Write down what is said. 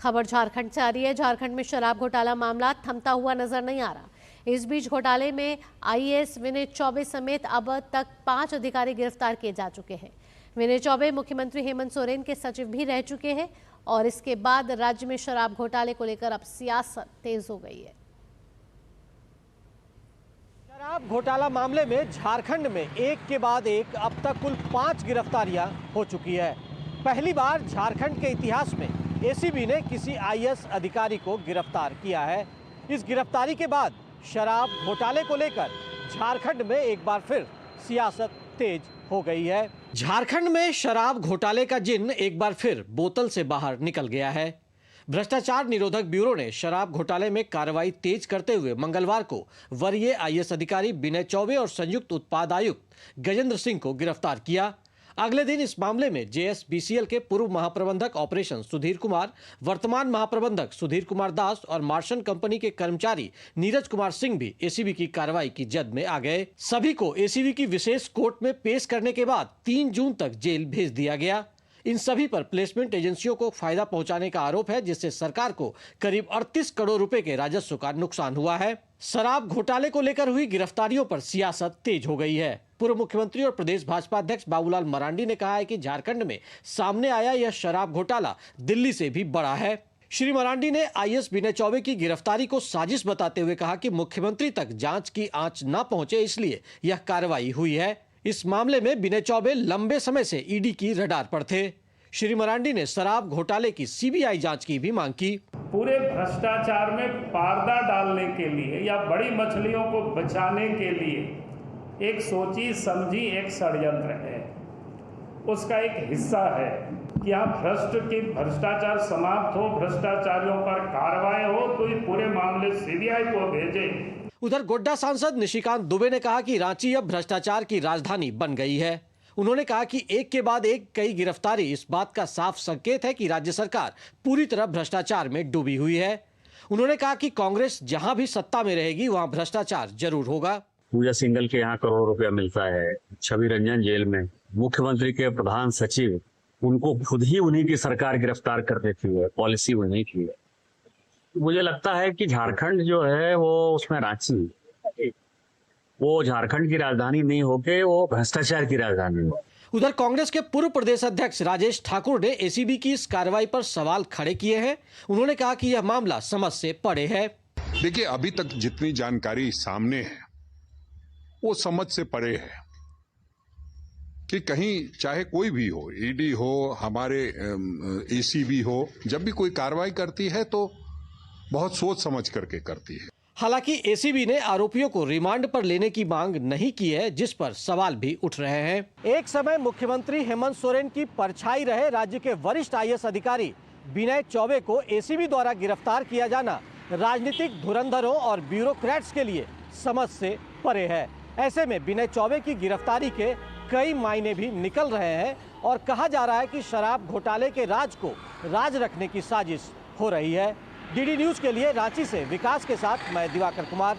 खबर झारखंड से आ रही है। झारखंड में शराब घोटाला मामला थमता हुआ नजर नहीं आ रहा। इस बीच घोटाले में आईएएस विनय चौबे समेत अब तक 5 अधिकारी गिरफ्तार किए जा चुके हैं। विनय चौबे मुख्यमंत्री हेमंत सोरेन के सचिव भी रह चुके हैं और इसके बाद राज्य में शराब घोटाले को लेकर अब सियासत तेज हो गई है। शराब घोटाला मामले में झारखंड में एक के बाद एक अब तक कुल 5 गिरफ्तारियां हो चुकी है। पहली बार झारखंड के इतिहास में एसीबी ने किसी आईएएस अधिकारी को गिरफ्तार किया है। इस गिरफ्तारी के बाद शराब घोटाले को लेकर झारखंड में एक बार फिर सियासत तेज हो गई है। झारखंड में शराब घोटाले का जिन्न एक बार फिर बोतल से बाहर निकल गया है। भ्रष्टाचार निरोधक ब्यूरो ने शराब घोटाले में कार्रवाई तेज करते हुए मंगलवार को वरीय आईएएस अधिकारी विनय चौबे और संयुक्त उत्पाद आयुक्त गजेंद्र सिंह को गिरफ्तार किया। अगले दिन इस मामले में जेएसबीसीएल के पूर्व महाप्रबंधक ऑपरेशन सुधीर कुमार, वर्तमान महाप्रबंधक सुधीर कुमार दास और मार्शन कंपनी के कर्मचारी नीरज कुमार सिंह भी एसीबी की कार्रवाई की जद में आ गए। सभी को एसीबी की विशेष कोर्ट में पेश करने के बाद 3 जून तक जेल भेज दिया गया। इन सभी पर प्लेसमेंट एजेंसियों को फायदा पहुंचाने का आरोप है, जिससे सरकार को करीब 38 करोड़ रुपए के राजस्व का नुकसान हुआ है। शराब घोटाले को लेकर हुई गिरफ्तारियों पर सियासत तेज हो गई है। पूर्व मुख्यमंत्री और प्रदेश भाजपा अध्यक्ष बाबूलाल मरांडी ने कहा है कि झारखंड में सामने आया यह शराब घोटाला दिल्ली से भी बड़ा है। श्री मरांडी ने आईएएस विनय चौबे की गिरफ्तारी को साजिश बताते हुए कहा कि मुख्यमंत्री तक जांच की आंच न पहुंचे, इसलिए यह कार्रवाई हुई है। इस मामले में विनय चौबे लंबे समय से ईडी की रडार पर थे। श्री मरांडी ने शराब घोटाले की सीबीआई जांच की भी मांग की। पूरे भ्रष्टाचार में पर्दा डालने के लिए या बड़ी मछलियों को बचाने के लिए एक सोची समझी एक षड्यंत्र है। उसका एक हिस्सा है कि यहाँ भ्रष्टाचार समाप्त हो, भ्रष्टाचारियों पर कार्रवाई हो, तो इस पूरे मामले सीबीआई को भेजे। उधर गोड्डा सांसद निशिकांत दुबे ने कहा कि रांची अब भ्रष्टाचार की राजधानी बन गई है। उन्होंने कहा कि एक के बाद एक कई गिरफ्तारी इस बात का साफ संकेत है कि राज्य सरकार पूरी तरह भ्रष्टाचार में डूबी हुई है। उन्होंने कहा कि कांग्रेस जहां भी सत्ता में रहेगी वहां भ्रष्टाचार जरूर होगा। पूजा सिंघल के यहाँ करोड़ रुपया मिलता है, छवि रंजन जेल में, मुख्यमंत्री के प्रधान सचिव, उनको खुद ही उन्हीं की सरकार गिरफ्तार कर देती है, पॉलिसी उन्हीं की है। मुझे लगता है कि झारखंड जो है वो उसमें रांची वो झारखंड की राजधानी नहीं होके वो भ्रष्टाचार की राजधानी हो। उधर कांग्रेस के पूर्व प्रदेश अध्यक्ष राजेश ठाकुर ने एसीबी की इस कार्रवाई पर सवाल खड़े किए हैं। उन्होंने कहा कि यह मामला समझ से परे है। देखिए, अभी तक जितनी जानकारी सामने है वो समझ से परे है कि कहीं चाहे कोई भी हो, ईडी हो, हमारे एसीबी हो, जब भी कोई कार्रवाई करती है तो बहुत सोच समझ करके करती है। हालांकि एसीबी ने आरोपियों को रिमांड पर लेने की मांग नहीं की है, जिस पर सवाल भी उठ रहे हैं। एक समय मुख्यमंत्री हेमंत सोरेन की परछाई रहे राज्य के वरिष्ठ आईएएस अधिकारी विनय चौबे को एसीबी द्वारा गिरफ्तार किया जाना राजनीतिक धुरंधरों और ब्यूरोक्रेट्स के लिए समझ से परे है। ऐसे में विनय चौबे की गिरफ्तारी के कई मायने भी निकल रहे हैं और कहा जा रहा है कि शराब घोटाले के राज को राज रखने की साजिश हो रही है। डीडी न्यूज के लिए रांची से विकास के साथ मैं दिवाकर कुमार।